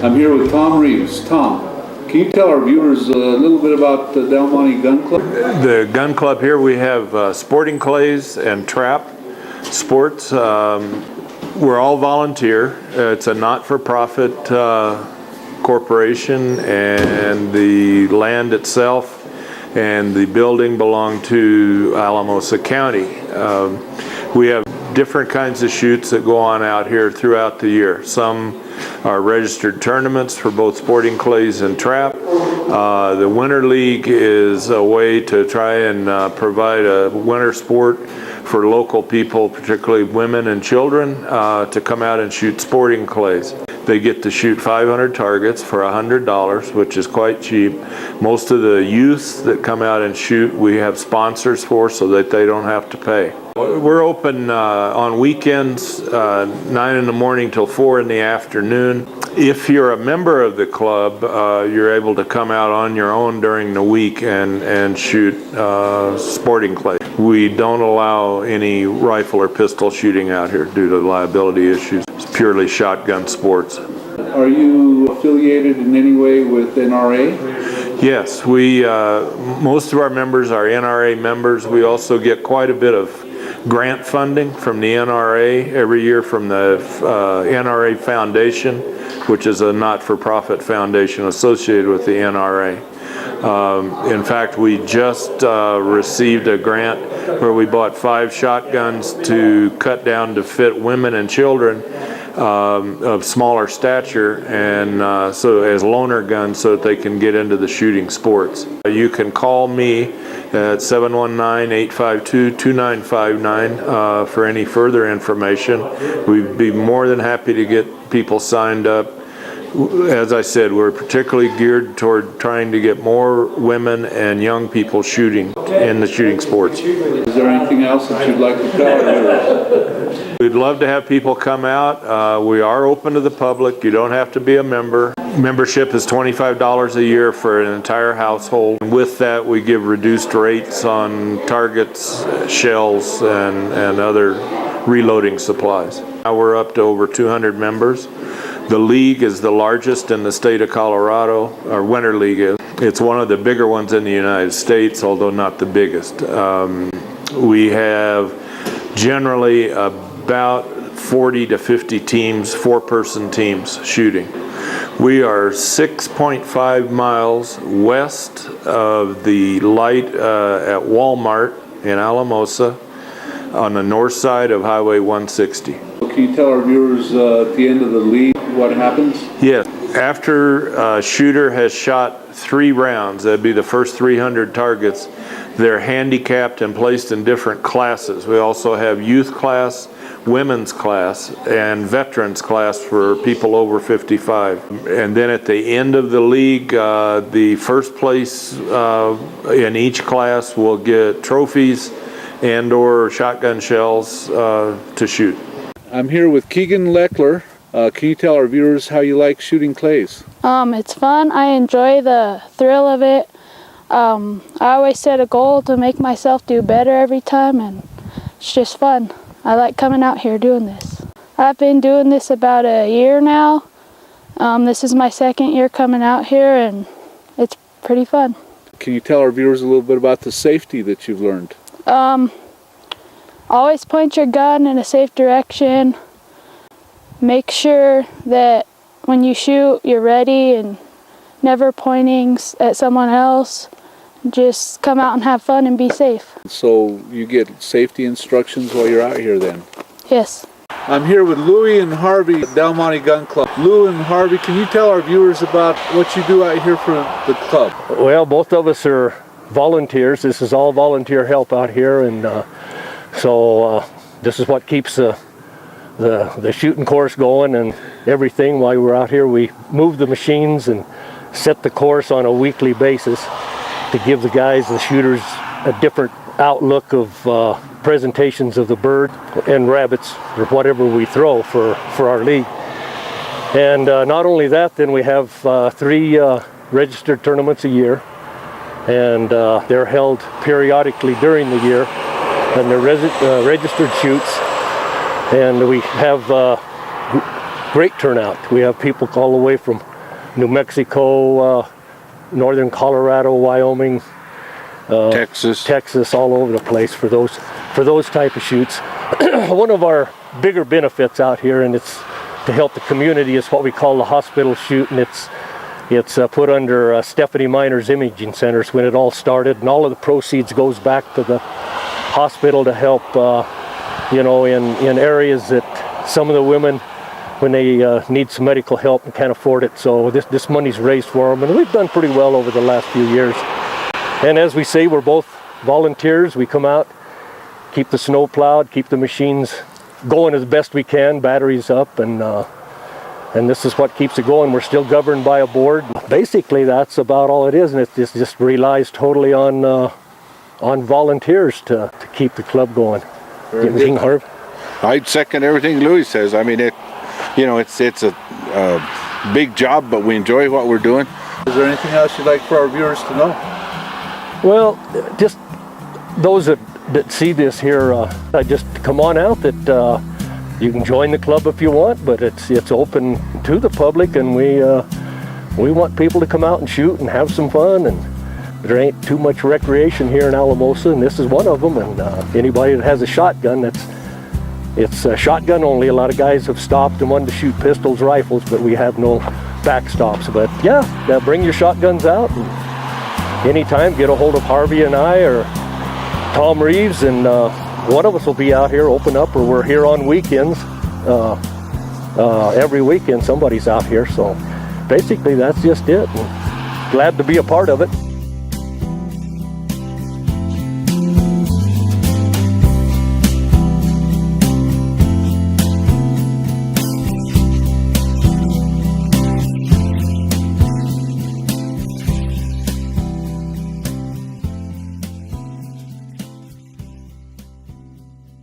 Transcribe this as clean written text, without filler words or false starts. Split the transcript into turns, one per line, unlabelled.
I'm here with Tom Reeves. Tom, can you tell our viewers a little bit about the Del Monte Gun Club?
The gun club here, we have sporting clays and trap sports. We're all volunteer. It's a not-for-profit corporation, and the land itself and the building belong to Alamosa County. We have different kinds of shoots that go on out here throughout the year. Some are registered tournaments for both sporting clays and trap. The Winter League is a way to try and provide a winter sport for local people, particularly women and children, to come out and shoot sporting clays. They get to shoot 500 targets for $100, which is quite cheap. Most of the youth that come out and shoot, we have sponsors for so that they don't have to pay. We're open on weekends, 9 in the morning till 4 in the afternoon. If you're a member of the club, you're able to come out on your own during the week and shoot sporting clay. We don't allow any rifle or pistol shooting out here due to liability issues. It's purely shotgun sports.
Are you affiliated in any way with NRA?
Yes, we most of our members are NRA members. We also get quite a bit of grant funding from the NRA every year from the NRA Foundation, which is a not-for-profit foundation associated with the NRA. In fact, we just received a grant where we bought 5 shotguns to cut down to fit women and children of smaller stature, and so as loaner guns so that they can get into the shooting sports. You can call me at 719-852-2959 for any further information. We'd be more than happy to get people signed up. As I said, we're particularly geared toward trying to get more women and young people shooting in the shooting sports.
Is there anything else that you'd like to tell us?
We'd love to have people come out. We are open to the public. You don't have to be a member. Membership is $25 a year for an entire household. And with that, we give reduced rates on targets, shells, and other reloading supplies. Now we're up to over 200 members. The league is the largest in the state of Colorado, our Winter League is. It's one of the bigger ones in the United States, although not the biggest. We have generally about 40 to 50 teams, 4-person teams shooting. We are 6.5 miles west of the light at Walmart in Alamosa on the north side of Highway 160.
Can you tell our viewers at the end of the league what happens?
Yes. After a shooter has shot 3 rounds, that'd be the first 300 targets, they're handicapped and placed in different classes. We also have youth class, women's class, and veterans class for people over 55. And then at the end of the league, the first place in each class will get trophies and or shotgun shells to shoot.
I'm here with Keegan Leckler. Can you tell our viewers how you like shooting clays?
It's fun. I enjoy the thrill of it. I always set a goal to make myself do better every time, and it's just fun. I like coming out here doing this. I've been doing this about a year now. This is my 2nd year coming out here, and it's pretty fun.
Can you tell our viewers a little bit about the safety that you've learned?
Always point your gun in a safe direction. Make sure that when you shoot, you're ready and never pointing at someone else. Just come out and have fun and be safe.
So you get safety instructions while you're out here then?
Yes.
I'm here with Louie and Harvey at Del Monte Gun Club. Lou and Harvey, can you tell our viewers about what you do out here for the club?
Well, both of us are volunteers. This is all volunteer help out here, and so this is what keeps the shooting course going and everything. While we're out here, we move the machines and set the course on a weekly basis to give the guys, the shooters, a different outlook of presentations of the bird and rabbits or whatever we throw for our league. And not only that, then we have 3 registered tournaments a year, and they're held periodically during the year, and they're registered shoots, and we have great turnout. We have people all the way from New Mexico, northern Colorado, Wyoming, Texas, all over the place for those type of shoots. One of our bigger benefits out here, and it's to help the community, is what we call the hospital shoot, and it's put under Stephanie Miner's Imaging Centers when it all started, and all of the proceeds goes back to the hospital to help, in areas that some of the women, when they need some medical help and can't afford it. So this money's raised for them, and we've done pretty well over the last few years. And as we say, we're both volunteers. We come out, keep the snow plowed, keep the machines going as best we can, batteries up, and this is what keeps it going. We're still governed by a board. Basically, that's about all it is, and it just relies totally on volunteers to keep the club going. Anything, Harv?
I'd second everything Louis says. I mean, it's a big job, but we enjoy what we're doing.
Is there anything else you'd like for our viewers to know?
Well, just those that see this here, I just come on out. That you can join the club if you want, but it's open to the public, and we want people to come out and shoot and have some fun. And there ain't too much recreation here in Alamosa, and this is one of them. And anybody that has a shotgun, it's shotgun only. A lot of guys have stopped and wanted to shoot pistols, rifles, but we have no backstops. But yeah, bring your shotguns out. And anytime, get a hold of Harvey and I or Tom Reeves, and one of us will be out here, open up, or we're here on weekends. Every weekend somebody's out here. So basically that's just it. And glad to be a part of it.